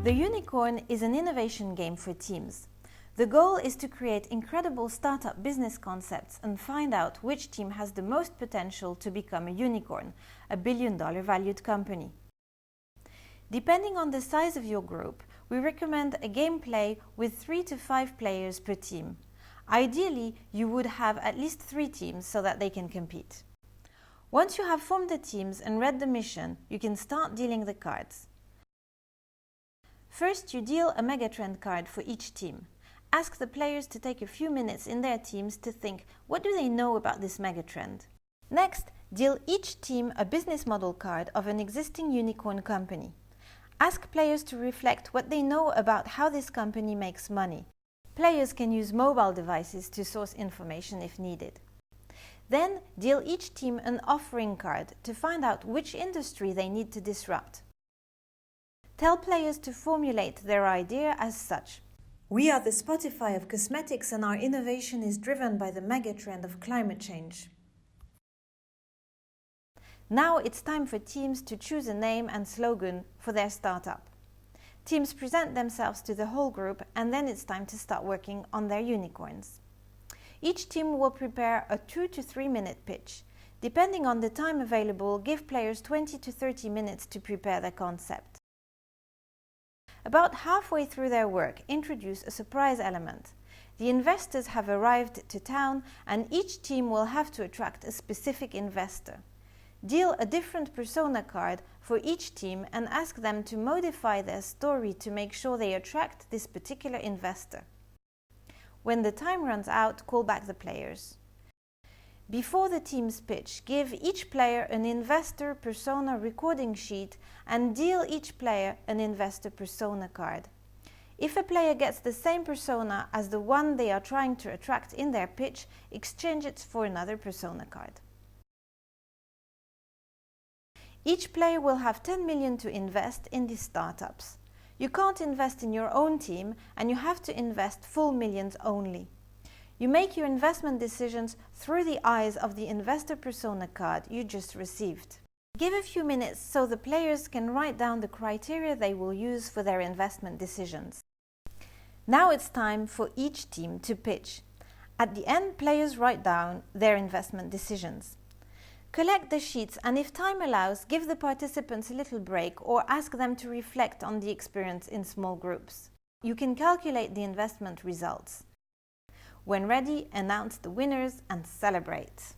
The Unicorn is an innovation game for teams. The goal is to create incredible startup business concepts and find out which team has the most potential to become a unicorn, a billion-dollar valued company. Depending on the size of your group, we recommend a gameplay with 3 to 5 players per team. Ideally, you would have at least 3 teams so that they can compete. Once you have formed the teams and read the mission, you can start dealing the cards. First, you deal a Megatrend card for each team. Ask the players to take a few minutes in their teams to think, what do they know about this megatrend? Next, deal each team a business model card of an existing unicorn company. Ask players to reflect what they know about how this company makes money. Players can use mobile devices to source information if needed. Then, deal each team an offering card to find out which industry they need to disrupt. Tell players to formulate their idea as such. We are the Spotify of cosmetics, and our innovation is driven by the megatrend of climate change. Now it's time for teams to choose a name and slogan for their startup. Teams present themselves to the whole group, and then it's time to start working on their unicorns. Each team will prepare a 2 to 3 minute pitch. Depending on the time available, give players 20 to 30 minutes to prepare their concept. About halfway through their work, introduce a surprise element. The investors have arrived to town, and each team will have to attract a specific investor. Deal a different persona card for each team and ask them to modify their story to make sure they attract this particular investor. When the time runs out, call back the players. Before the team's pitch, give each player an investor persona recording sheet and deal each player an investor persona card. If a player gets the same persona as the one they are trying to attract in their pitch, exchange it for another persona card. Each player will have 10 million to invest in these startups. You can't invest in your own team, and you have to invest full millions only. You make your investment decisions through the eyes of the investor persona card you just received. Give a few minutes so the players can write down the criteria they will use for their investment decisions. Now it's time for each team to pitch. At the end, players write down their investment decisions. Collect the sheets, and if time allows, give the participants a little break or ask them to reflect on the experience in small groups. You can calculate the investment results. When ready, announce the winners and celebrate.